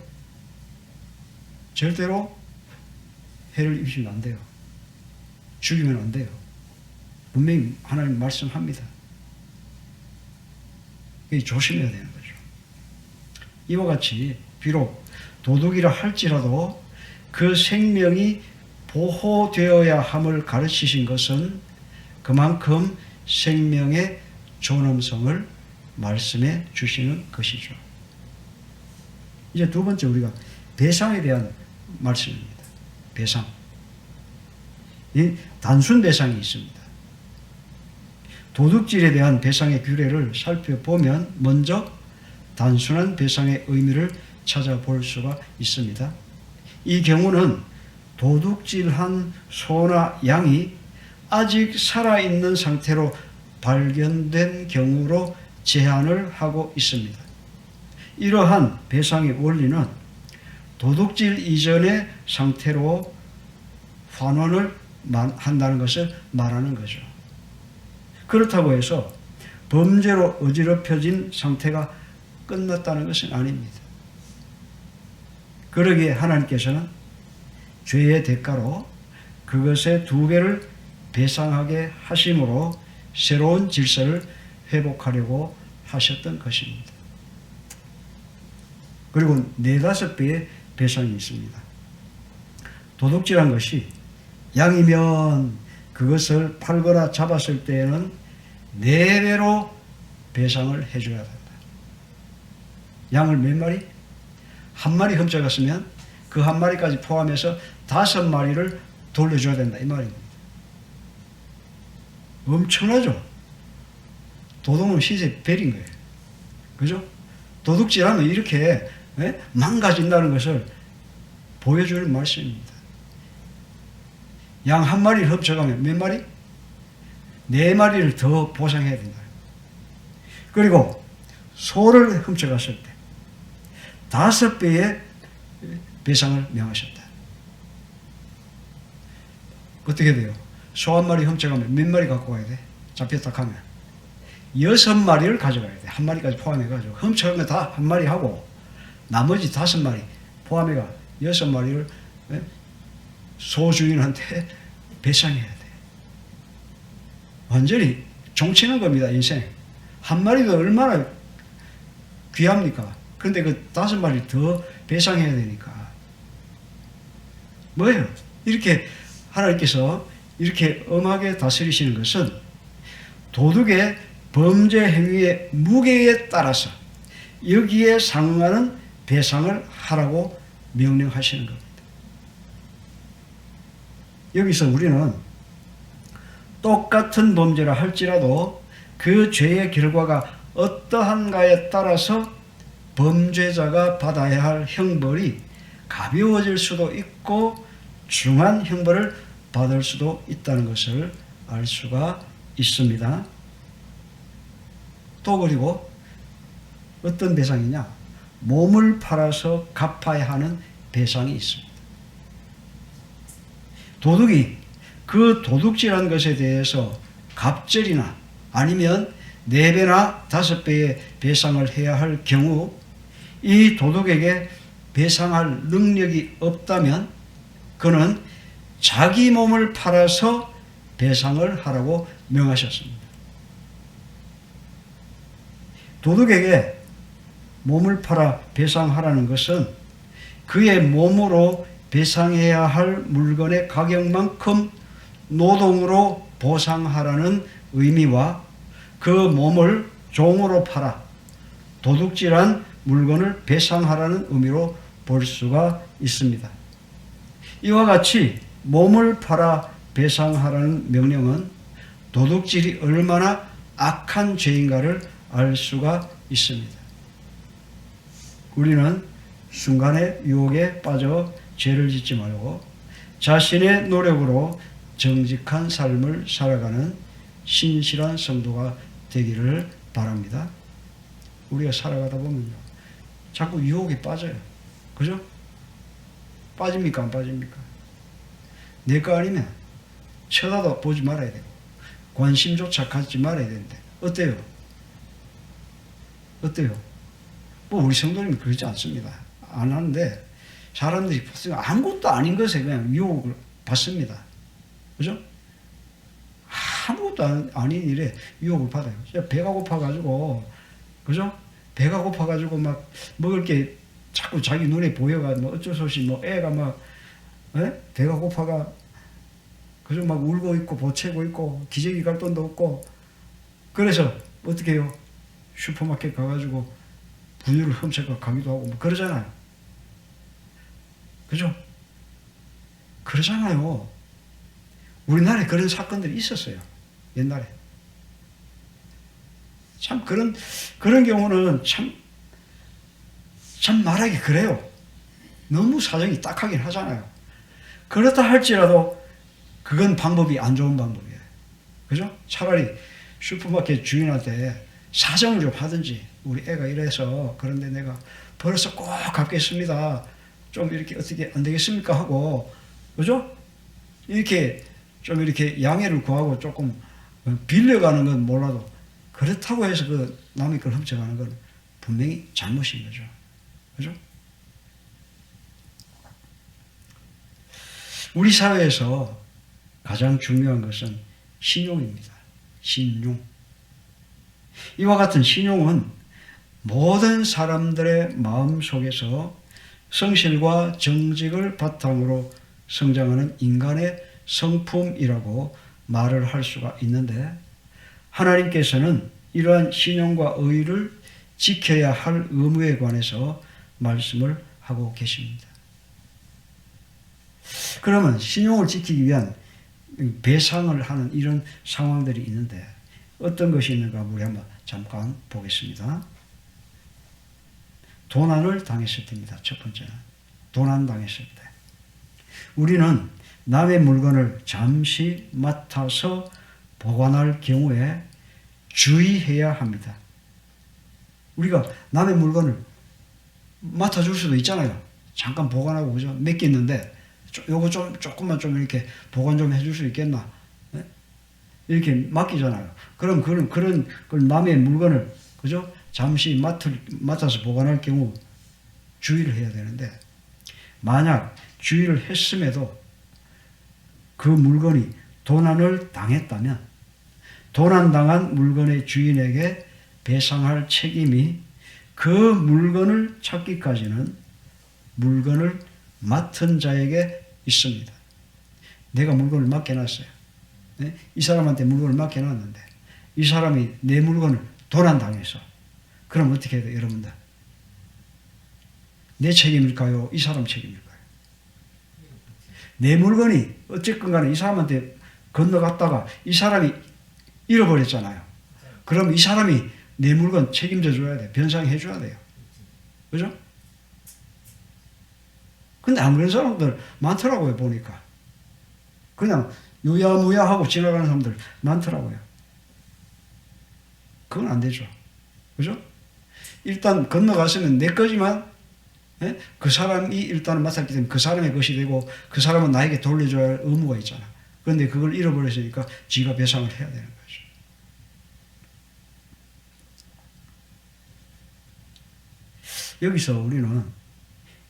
절대로 해를 입히면 안 돼요. 죽이면 안 돼요. 분명히 하나님 말씀합니다. 조심해야 되는 거죠. 이와 같이 비록 도둑이라 할지라도 그 생명이 보호되어야 함을 가르치신 것은 그만큼 생명의 존엄성을 말씀해 주시는 것이죠. 이제 두 번째 우리가 배상에 대한 말씀입니다. 배상. 이 단순 배상이 있습니다. 도둑질에 대한 배상의 규례를 살펴보면 먼저 단순한 배상의 의미를 찾아볼 수가 있습니다. 이 경우는 도둑질한 소나 양이 아직 살아있는 상태로 발견된 경우로 제한을 하고 있습니다. 이러한 배상의 원리는 도둑질 이전의 상태로 환원을 한다는 것을 말하는 거죠. 그렇다고 해서 범죄로 어지럽혀진 상태가 끝났다는 것은 아닙니다. 그러기에 하나님께서는 죄의 대가로 그것의 2배를 배상하게 하심으로 새로운 질서를 회복하려고 하셨던 것입니다. 그리고 4-5배의 배상이 있습니다. 도둑질한 것이 양이면 그것을 팔거나 잡았을 때에는 4배로 배상을 해줘야 된다. 양을 몇 마리? 1마리 훔쳐갔으면 그 1마리까지 포함해서 5마리를 돌려줘야 된다. 이 말입니다. 엄청나죠? 도둑은 시세 별인 거예요. 그죠? 도둑질하면 이렇게 망가진다는 것을 보여주는 말씀입니다. 양 1마리를 훔쳐가면 몇 마리? 4마리를 더 보상해야 된다. 그리고 소를 훔쳐갔을 때 5배의 배상을 명하셨다. 어떻게 돼요? 소 1마리 훔쳐가면 몇 마리 갖고 가야 돼? 잡혔다 하면 6마리를 가져가야 돼. 1마리까지 포함해가지고 훔쳐간 거 다 1마리 하고 나머지 5마리 포함해가 6마리를 소주인한테 배상해야 돼. 완전히 종치는 겁니다. 인생. 1마리도 얼마나 귀합니까? 그런데 그 5마리 더 배상해야 되니까. 뭐예요? 이렇게 하나님께서 이렇게 엄하게 다스리시는 것은 도둑의 범죄 행위의 무게에 따라서 여기에 상응하는 배상을 하라고 명령하시는 겁니다. 여기서 우리는 똑같은 범죄라 할지라도 그 죄의 결과가 어떠한가에 따라서 범죄자가 받아야 할 형벌이 가벼워질 수도 있고 중한 형벌을 받을 수도 있다는 것을 알 수가 있습니다. 또 그리고 어떤 배상이냐? 몸을 팔아서 갚아야 하는 배상이 있습니다. 도둑이 그 도둑질한 것에 대해서 갑절이나 아니면 4배나 5배의 배상을 해야 할 경우 이 도둑에게 배상할 능력이 없다면 그는 자기 몸을 팔아서 배상을 하라고 명하셨습니다. 도둑에게 몸을 팔아 배상하라는 것은 그의 몸으로 배상해야 할 물건의 가격만큼 노동으로 보상하라는 의미와 그 몸을 종으로 팔아 도둑질한 물건을 배상하라는 의미로 볼 수가 있습니다. 이와 같이 몸을 팔아 배상하라는 명령은 도둑질이 얼마나 악한 죄인가를 알 수가 있습니다. 우리는 순간의 유혹에 빠져 죄를 짓지 말고 자신의 노력으로 정직한 삶을 살아가는 신실한 성도가 되기를 바랍니다. 우리가 살아가다 보면요, 자꾸 유혹에 빠져요. 그죠? 빠집니까? 안 빠집니까? 내 거 아니면 쳐다도 보지 말아야 되고 관심조차 갖지 말아야 되는데 어때요? 어때요? 뭐 우리 성도님은 그러지 않습니다. 안 하는데 사람들이 아무것도 아닌 것에 그냥 유혹을 받습니다. 그죠? 아무것도 아닌 일에 유혹을 받아요. 배가 고파가지고, 그죠? 배가 고파가지고 막 먹을 게 자꾸 자기 눈에 보여가 뭐 어쩔 수 없이 뭐 애가 막, 배가 고파가, 그죠? 막 울고 있고 보채고 있고 기저귀 갈 돈도 없고, 그래서 어떻게 해요? 슈퍼마켓 가가지고 분유를 훔쳐가 가기도 하고 뭐 그러잖아요. 그죠? 그러잖아요. 우리나라에 그런 사건들이 있었어요. 옛날에. 참 그런 경우는 참 말하기 그래요. 너무 사정이 딱하긴 하잖아요. 그렇다 할지라도 그건 방법이 안 좋은 방법이에요. 그죠? 차라리 슈퍼마켓 주인한테 사정을 좀 하든지, 우리 애가 이래서 그런데 내가 벌어서 꼭 갚겠습니다. 좀 이렇게 어떻게 안 되겠습니까? 하고, 그죠? 이렇게 좀 이렇게 양해를 구하고 조금 빌려가는 건 몰라도 그렇다고 해서 그 남의 걸 훔쳐가는 건 분명히 잘못인 거죠. 그죠? 우리 사회에서 가장 중요한 것은 신용입니다. 신용. 이와 같은 신용은 모든 사람들의 마음 속에서 성실과 정직을 바탕으로 성장하는 인간의 성품이라고 말을 할 수가 있는데, 하나님께서는 이러한 신용과 의를 지켜야 할 의무에 관해서 말씀을 하고 계십니다. 그러면 신용을 지키기 위한 배상을 하는 이런 상황들이 있는데 어떤 것이 있는가 우리 한번 잠깐 보겠습니다. 도난을 당했을 때입니다. 첫 번째는 도난 당했을 때 우리는 남의 물건을 잠시 맡아서 보관할 경우에 주의해야 합니다. 우리가 남의 물건을 맡아줄 수도 있잖아요. 잠깐 보관하고, 그죠? 맡겼는데 요거 조금만 좀 이렇게 보관 좀 해줄 수 있겠나? 네? 이렇게 맡기잖아요. 그럼 그런 걸 남의 물건을, 그죠? 잠시 맡아서 보관할 경우 주의를 해야 되는데, 만약 주의를 했음에도 그 물건이 도난을 당했다면 도난당한 물건의 주인에게 배상할 책임이 그 물건을 찾기까지는 물건을 맡은 자에게 있습니다. 내가 물건을 맡겨놨어요. 네? 이 사람한테 물건을 맡겨놨는데 이 사람이 내 물건을 도난당해서 그럼 어떻게 해야 돼요, 여러분들? 내 책임일까요? 이 사람 책임일까요? 내 물건이 어쨌건 간에 이 사람한테 건너갔다가 이 사람이 잃어버렸잖아요. 그럼 이 사람이 내 물건 책임져 줘야 돼. 변상해 줘야 돼요. 그죠? 근데 안 그런 사람들 많더라고요, 보니까. 그냥 유야무야 하고 지나가는 사람들 많더라고요. 그건 안 되죠. 그죠? 일단 건너갔으면 내 거지만, 예? 그 사람이 일단은 맡았기 때문에 그 사람의 것이 되고 그 사람은 나에게 돌려줘야 할 의무가 있잖아. 그런데 그걸 잃어버렸으니까 지가 배상을 해야 되는 거죠. 여기서 우리는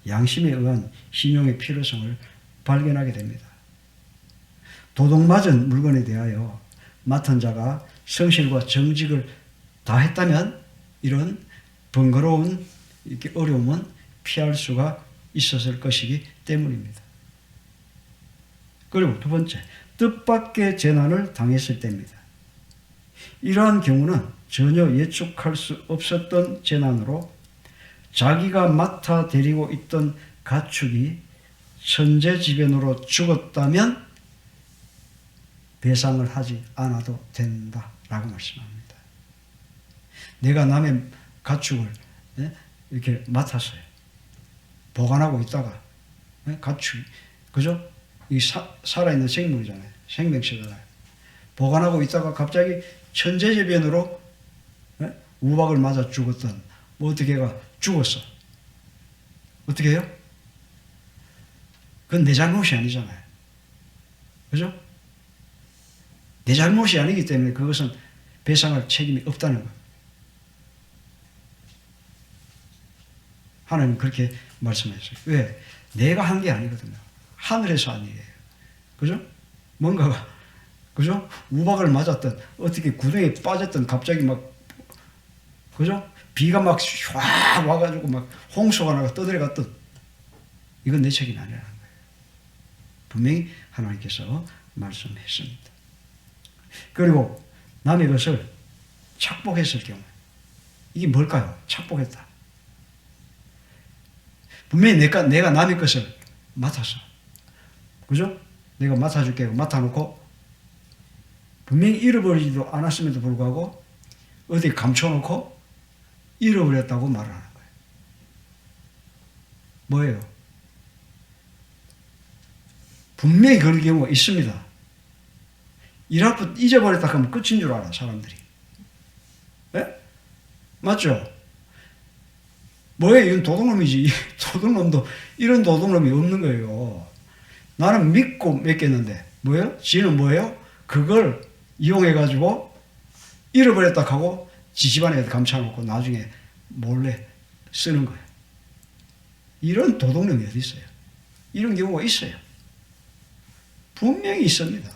양심에 의한 신용의 필요성을 발견하게 됩니다. 도둑맞은 물건에 대하여 맡은 자가 성실과 정직을 다했다면 이런 번거로운 이렇게 어려움은 피할 수가 있었을 것이기 때문입니다. 그리고 두 번째, 뜻밖의 재난을 당했을 때입니다. 이러한 경우는 전혀 예측할 수 없었던 재난으로 자기가 맡아 데리고 있던 가축이 천재지변으로 죽었다면 배상을 하지 않아도 된다라고 말씀합니다. 내가 남의 가축을 이렇게 맡았어요. 보관하고 있다가 가축이, 그죠? 이 살아있는 생물이잖아요. 생명체잖아요. 보관하고 있다가 갑자기 천재지변으로 우박을 맞아 죽었던 어떻게 해가 죽었어. 어떻게 해요? 그건 내 잘못이 아니잖아요. 그죠? 내 잘못이 아니기 때문에 그것은 배상할 책임이 없다는 거예요. 하나님 그렇게 말씀하셨어요. 왜? 내가 한 게 아니거든요. 하늘에서 한 일이에요. 그죠? 뭔가가, 그죠? 우박을 맞았던, 어떻게 구덩이에 빠졌던, 갑자기 막, 그죠? 비가 막 쫙 와가지고 막 홍수가 나가 떠들어갔던, 이건 내 책임이 아니라는 거예요. 분명히 하나님께서 말씀했습니다. 그리고 남의 것을 착복했을 경우, 이게 뭘까요? 착복했다. 분명히 내가 남의 것을 맡았어. 그죠? 내가 맡아줄게. 맡아놓고, 분명히 잃어버리지도 않았음에도 불구하고, 어디 감춰놓고, 잃어버렸다고 말을 하는 거예요. 뭐예요? 분명히 그런 경우가 있습니다. 잊어버렸다 하면 끝인 줄 알아, 사람들이. 네? 맞죠? 뭐예요? 이건 도둑놈이지. 도둑놈도 이런 도둑놈이 없는 거예요. 나는 믿고 맡겼는데, 뭐예요? 지는 뭐예요? 그걸 이용해가지고 잃어버렸다 하고 지 집안에 감춰놓고 나중에 몰래 쓰는 거예요. 이런 도둑놈이 어디 있어요? 이런 경우가 있어요. 분명히 있습니다.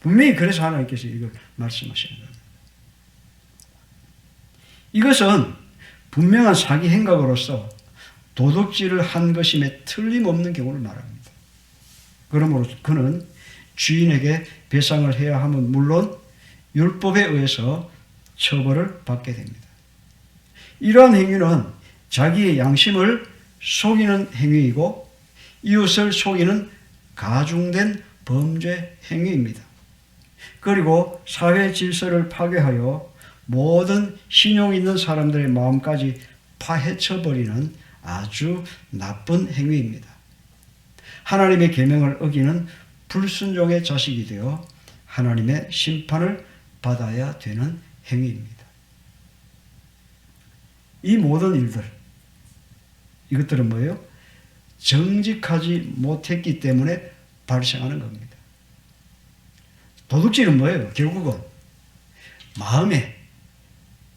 분명히 그래서 하나님께서 이걸 말씀하시는 겁니다. 이것은 분명한 사기 행각으로서 도둑질을 한 것임에 틀림없는 경우를 말합니다. 그러므로 그는 주인에게 배상을 해야 함은 물론 율법에 의해서 처벌을 받게 됩니다. 이러한 행위는 자기의 양심을 속이는 행위이고 이웃을 속이는 가중된 범죄 행위입니다. 그리고 사회 질서를 파괴하여 모든 신용 있는 사람들의 마음까지 파헤쳐버리는 아주 나쁜 행위입니다. 하나님의 계명을 어기는 불순종의 자식이 되어 하나님의 심판을 받아야 되는 행위입니다. 이 모든 일들, 이것들은 뭐예요? 정직하지 못했기 때문에 발생하는 겁니다. 도둑질은 뭐예요? 결국은 마음에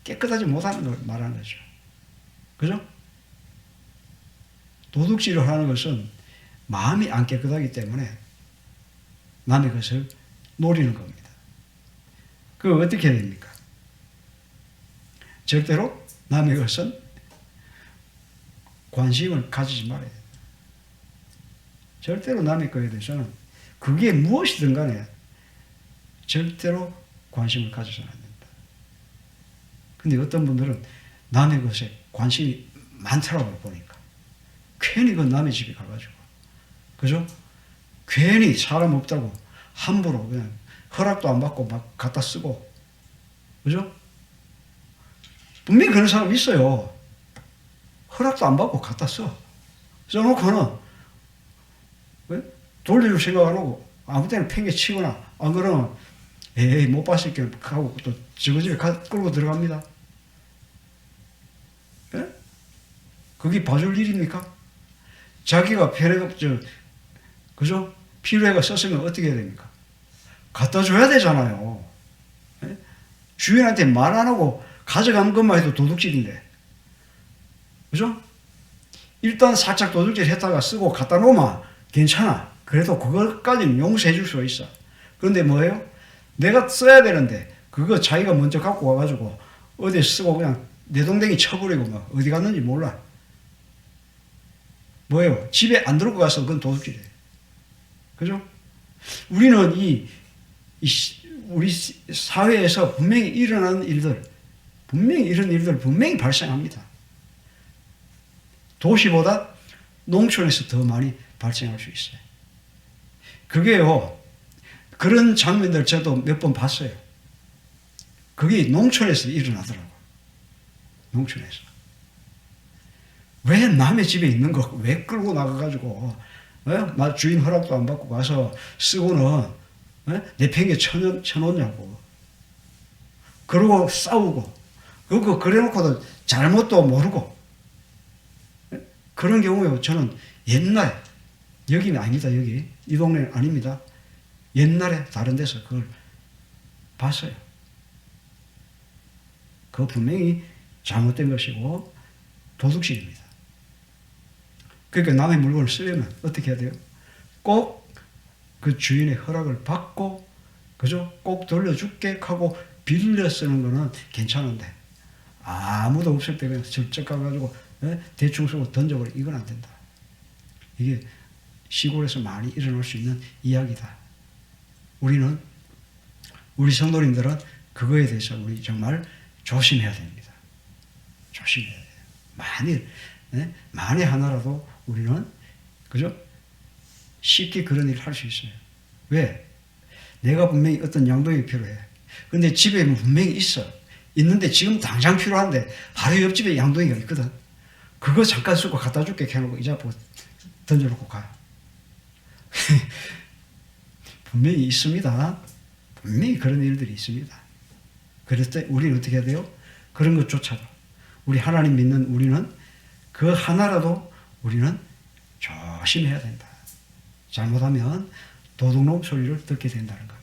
깨끗하지 못하는 걸 말하는 거죠. 그죠? 도둑질을 하는 것은 마음이 안 깨끗하기 때문에 남의 것을 노리는 겁니다. 그거 어떻게 해야 됩니까? 절대로 남의 것은 관심을 가지지 말아야 됩니다. 절대로 남의 것에 대해서는 그게 무엇이든 간에 절대로 관심을 가져서는 안 된다. 근데 어떤 분들은 남의 것에 관심이 많더라고요, 보니까. 괜히 그 남의 집에 가가지고. 그죠? 괜히 사람 없다고 함부로 그냥 허락도 안 받고 막 갖다 쓰고, 그죠? 분명히 그런 사람 있어요. 허락도 안 받고 갖다 써놓고는 왜? 돌릴 생각 안 하고 아무 때나 팽개치거나 안 그러면 에이 못 봤을 게 하고 또 저거 집에 끌고 들어갑니다. 예? 그게 봐줄 일입니까? 자기가 그죠? 필요해가 썼으면 어떻게 해야 됩니까? 갖다 줘야 되잖아요. 예? 주인한테 말 안 하고 가져간 것만 해도 도둑질인데. 그죠? 일단 살짝 도둑질 했다가 쓰고 갖다 놓으면 괜찮아. 그래도 그것까지는 용서해 줄 수가 있어. 그런데 뭐예요? 내가 써야 되는데 그거 자기가 먼저 갖고 와가지고 어디 쓰고 그냥 내동댕이 쳐버리고 막 어디 갔는지 몰라. 뭐예요? 집에 안 들고 가서 그건 도둑질이에요. 그죠? 우리는 우리 사회에서 분명히 일어나는 일들, 분명히 이런 일들 분명히 발생합니다. 도시보다 농촌에서 더 많이 발생할 수 있어요. 그게요, 그런 장면들 저도 몇 번 봤어요. 그게 농촌에서 일어나더라고요. 농촌에서. 왜 남의 집에 있는 거 왜 끌고 나가가지고 나 주인 허락도 안 받고 가서 쓰고는 내팽개 쳐놓냐고. 그러고 싸우고 그래놓고도 잘못도 모르고 그런 경우에 저는 옛날에 여기는 아닙니다. 여기 이 동네는 아닙니다. 옛날에 다른 데서 그걸 봤어요. 그거 분명히 잘못된 것이고 도둑질입니다. 그러니까 남의 물건을 쓰려면 어떻게 해야 돼요? 꼭 그 주인의 허락을 받고, 그죠? 꼭 돌려줄게 하고 빌려 쓰는 거는 괜찮은데 아무도 없을 때 그냥 절적 가가지고 대충 쓰고 던져버려. 이건 안 된다. 이게 시골에서 많이 일어날 수 있는 이야기다. 우리 성도님들은 그거에 대해서 우리 정말 조심해야 됩니다. 조심해야 돼요. 만에 하나라도 우리는, 그죠? 쉽게 그런 일을 할 수 있어요. 왜? 내가 분명히 어떤 양동이 필요해. 근데 집에 분명히 있어. 있는데 지금 당장 필요한데 바로 옆집에 양동이가 있거든. 그거 잠깐 쓰고 갖다 줄게 해놓고 이자 보고 던져놓고 가. 분명히 있습니다. 분명히 그런 일들이 있습니다. 그럴 때 우리는 어떻게 해야 돼요? 그런 것조차도 우리 하나님 믿는 우리는 그 하나라도 우리는 조심해야 된다. 잘못하면 도둑놈 소리를 듣게 된다는 겁니다.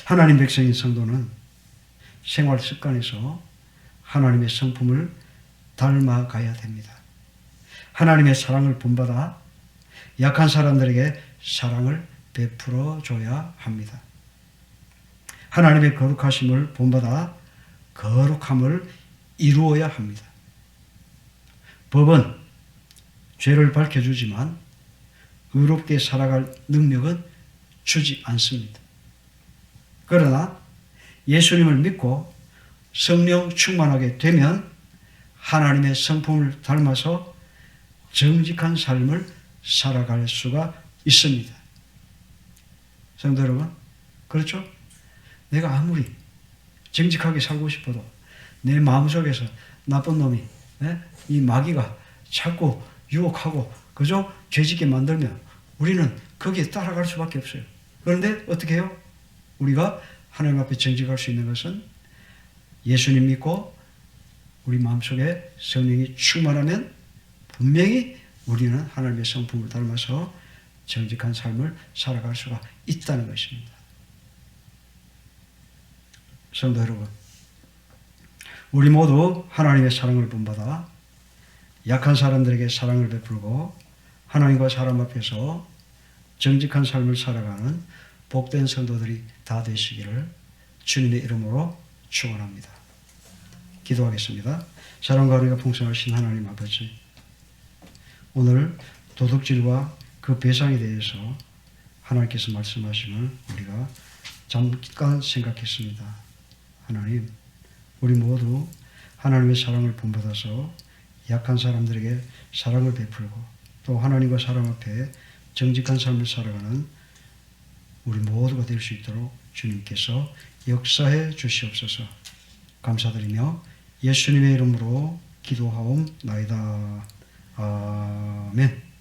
하나님 백성인 성도는 생활 습관에서 하나님의 성품을 닮아가야 됩니다. 하나님의 사랑을 본받아 약한 사람들에게 사랑을 베풀어 줘야 합니다. 하나님의 거룩하심을 본받아 거룩함을 이루어야 합니다. 법은 죄를 밝혀주지만 의롭게 살아갈 능력은 주지 않습니다. 그러나 예수님을 믿고 성령 충만하게 되면 하나님의 성품을 닮아서 정직한 삶을 살아갈 수가 있습니다. 성도 여러분, 그렇죠? 내가 아무리 정직하게 살고 싶어도 내 마음속에서 나쁜 놈이, 이 마귀가 자꾸 유혹하고, 그죠? 죄짓게 만들면 우리는 거기에 따라갈 수밖에 없어요. 그런데 어떻게 해요? 우리가 하나님 앞에 정직할 수 있는 것은 예수님 믿고 우리 마음속에 성령이 충만하면 분명히 우리는 하나님의 성품을 닮아서 정직한 삶을 살아갈 수가 있다는 것입니다. 성도 여러분, 우리 모두 하나님의 사랑을 본받아 약한 사람들에게 사랑을 베풀고 하나님과 사람 앞에서 정직한 삶을 살아가는 복된 성도들이 다 되시기를 주님의 이름으로 축원합니다. 기도하겠습니다. 사랑과 은혜가 풍성하신 하나님 아버지, 오늘 도둑질과 그 배상에 대해서 하나님께서 말씀하심을 우리가 잠깐 생각했습니다. 하나님, 우리 모두 하나님의 사랑을 본받아서 약한 사람들에게 사랑을 베풀고 또 하나님과 사람 앞에 정직한 삶을 살아가는 우리 모두가 될 수 있도록 주님께서 역사해 주시옵소서. 감사드리며 예수님의 이름으로 기도하옵나이다. 아멘.